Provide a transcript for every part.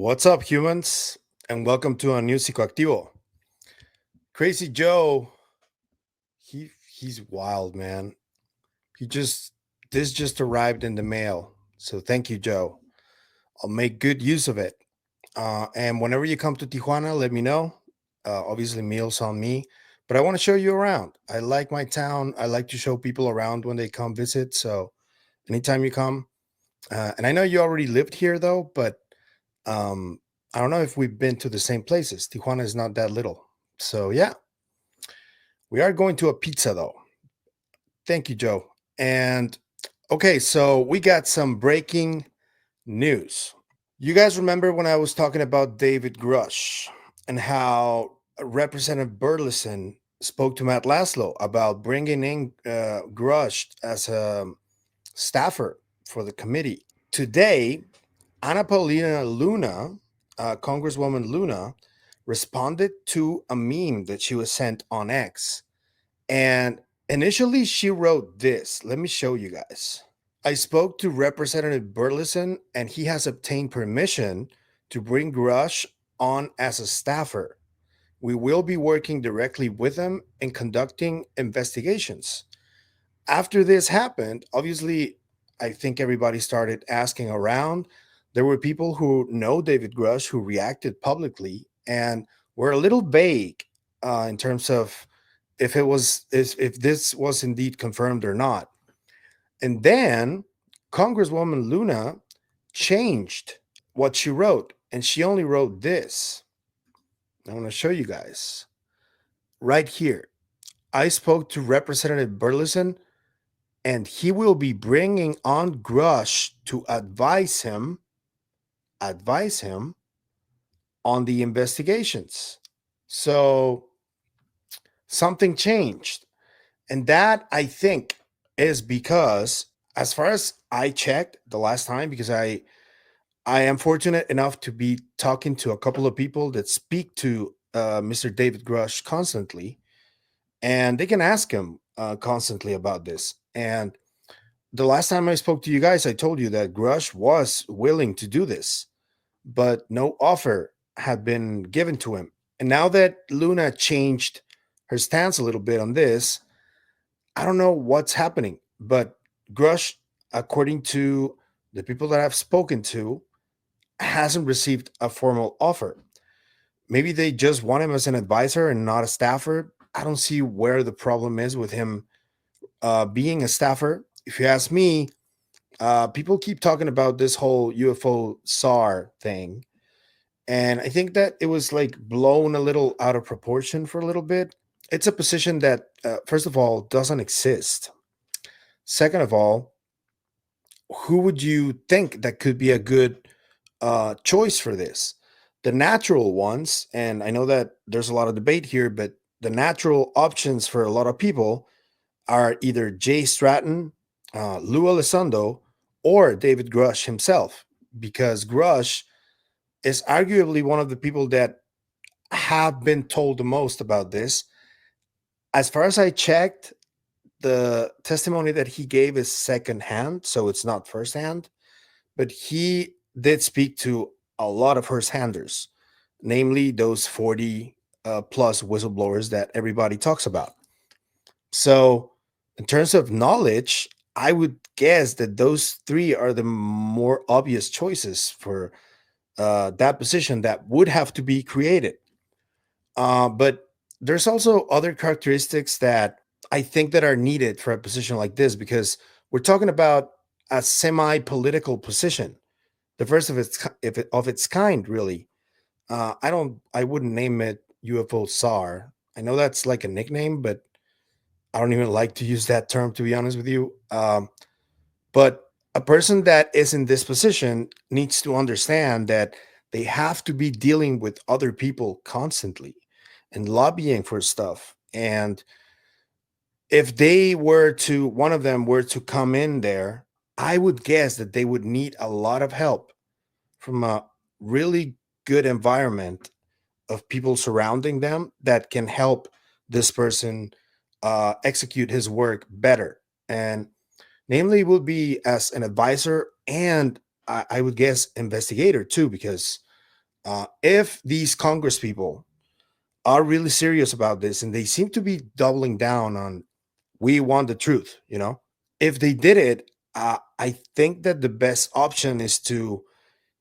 What's up, humans? And welcome to a new Psicoactivo. Crazy Joe, he's wild, man. He just this just arrived in the mail. So thank you, Joe. I'll make good use of it. And whenever you come to Tijuana, let me know. Obviously, meals on me. But I want to show you around. I like my town. I like to show people around when they come visit. So anytime you come, and I know you already lived here though, but um, I don't know if we've been to the same places. Tijuana is not that little. So yeah, we are going to a pizza though. Thank you, Joe. And okay, so we got some breaking news. You guys remember when I was talking about David Grusch and how Representative Burlison spoke to Matt Laszlo about bringing in Grush as a staffer for the committee? Today, Paulina Luna, Congresswoman Luna, responded to a meme that she was sent on X. And initially, she wrote this. Let me show you guys. I spoke to Representative Burlison, and he has obtained permission to bring Grush on as a staffer. We will be working directly with him and conducting investigations. After this happened, obviously, I think everybody started asking around. There were people who know David Grush who reacted publicly and were a little vague in terms of if this was indeed confirmed or not. And then Congresswoman Luna changed what she wrote, and she only wrote this. I want to show you guys right here. I spoke to Representative Burleson, and he will be bringing on Grush to advise him on the investigations. So something changed. And that I think is because, as far as I checked the last time, because I am fortunate enough to be talking to a couple of people that speak to Mr. David Grush constantly, and they can ask him constantly about this. And the last time I spoke to you guys, I told you that Grush was willing to do this, but no offer had been given to him. And now that Luna changed her stance a little bit on this, I don't know what's happening. But Grush, according to the people that I've spoken to, hasn't received a formal offer. Maybe they just want him as an advisor and not a staffer. I don't see where the problem is with him being a staffer. If you ask me, people keep talking about this whole UFO SAR thing. And I think that it was like blown a little out of proportion for a little bit. It's a position that, first of all, doesn't exist. Second of all, who would you think that could be a good choice for this? The natural ones, and I know that there's a lot of debate here, but the natural options for a lot of people are either Jay Stratton, Lou Elizondo, or David Grush himself, because Grush is arguably one of the people that have been told the most about this. As far as I checked, the testimony that he gave is secondhand, so it's not firsthand, but he did speak to a lot of first-handers, namely those 40 plus whistleblowers that everybody talks about. So, in terms of knowledge, I would guess that those three are the more obvious choices for that position that would have to be created. But there's also other characteristics that I think that are needed for a position like this, because we're talking about a semi-political position, the first of its kind, really. I wouldn't name it UFO SAR. I know that's like a nickname, but I don't even like to use that term, to be honest with you. But a person that is in this position needs to understand that they have to be dealing with other people constantly and lobbying for stuff. And if one of them were to come in there, I would guess that they would need a lot of help from a really good environment of people surrounding them that can help this person execute his work better. And namely, will be as an advisor and I would guess investigator too, because If these Congress people are really serious about this and they seem to be doubling down on we want the truth, if they did it, I think that the best option is to,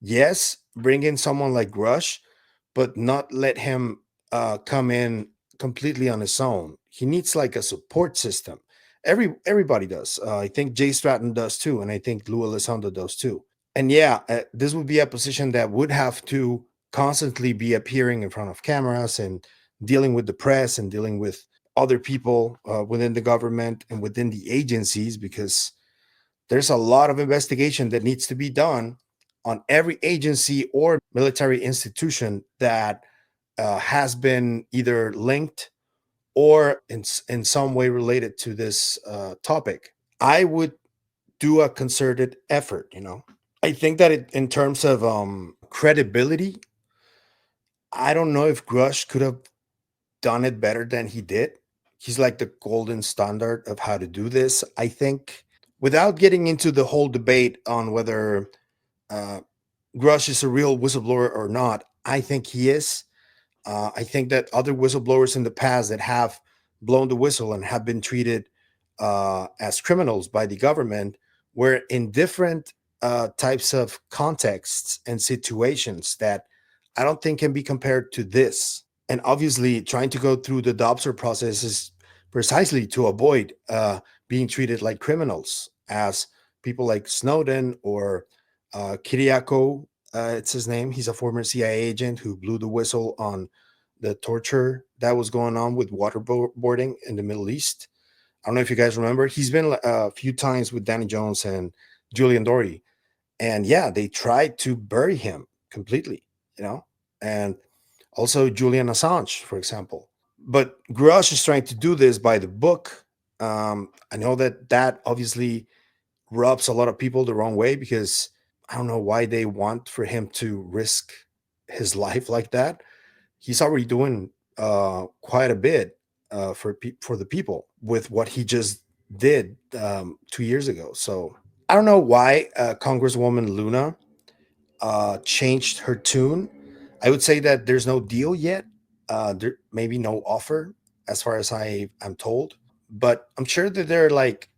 yes, bring in someone like Grush, but not let him come in completely on his own. He needs like a support system. Everybody does. I think Jay Stratton does too, and I think Lou Elizondo does too. And yeah, this would be a position that would have to constantly be appearing in front of cameras and dealing with the press and dealing with other people within the government and within the agencies, because there's a lot of investigation that needs to be done on every agency or military institution that has been either linked or in some way related to this topic. I would do a concerted effort. I think that in terms of credibility, I don't know if Grush could have done it better than he did. He's like the golden standard of how to do this, I think. Without getting into the whole debate on whether uh, Grush is a real whistleblower or not, I think he is. I think that other whistleblowers in the past that have blown the whistle and have been treated as criminals by the government were in different types of contexts and situations that I don't think can be compared to this. And obviously, trying to go through the Dobser process is precisely to avoid being treated like criminals, as people like Snowden or Kiriako, it's his name. He's a former CIA agent who blew the whistle on the torture that was going on with waterboarding in the Middle East. I don't know if you guys remember. He's been a few times with Danny Jones and Julian Doherty. And yeah, they tried to bury him completely, and also Julian Assange, for example. But Grush is trying to do this by the book. I know that obviously rubs a lot of people the wrong way, because I don't know why they want for him to risk his life like that. He's already doing quite a bit for the people with what he just did 2 years ago. So I don't know why Congresswoman Luna changed her tune. I would say that there's no deal yet. There maybe no offer, as far as I'm told. But I'm sure that they're like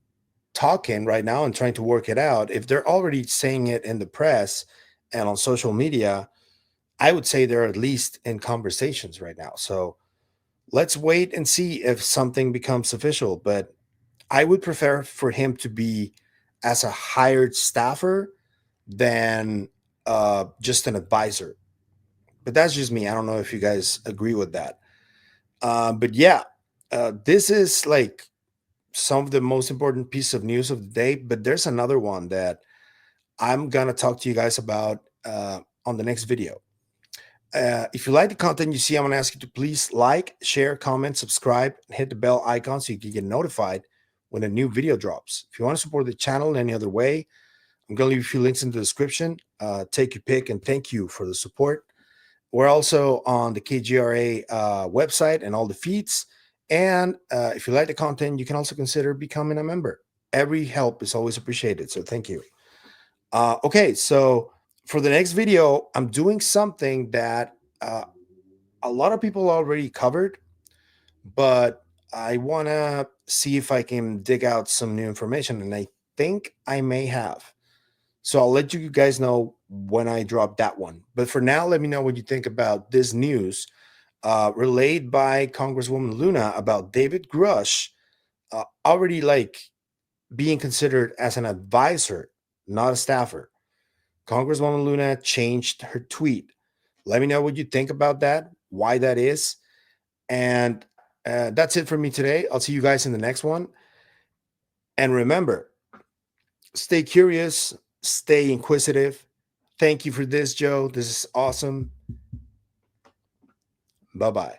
talking right now and trying to work it out. If they're already saying it in the press and on social media, I would say they're at least in conversations right now. So let's wait and see if something becomes official. But I would prefer for him to be as a hired staffer than just an advisor. But that's just me. I don't know if you guys agree with that. But yeah, this is like some of the most important piece of news of the day. But there's another one that I'm gonna talk to you guys about on the next video. If you like the content you see, I'm gonna ask you to please like, share, comment, subscribe, and hit the bell icon so you can get notified when a new video drops. If you want to support the channel in any other way, I'm gonna leave a few links in the description. Take your pick, and thank you for the support. We're also on the KGRA website and all the feeds. And if you like the content, you can also consider becoming a member. Every help is always appreciated. So thank you. Okay, so for the next video, I'm doing something that a lot of people already covered, but I want to see if I can dig out some new information. And I think I may have. So I'll let you guys know when I drop that one. But for now, let me know what you think about this news relayed by Congresswoman Luna about David Grush already like being considered as an advisor, not a staffer. Congresswoman Luna changed her tweet. Let me know what you think about that, why that is. And that's it for me today. I'll see you guys in the next one. And remember, stay curious, stay inquisitive. Thank you for this, Joe. This is awesome. Bye bye.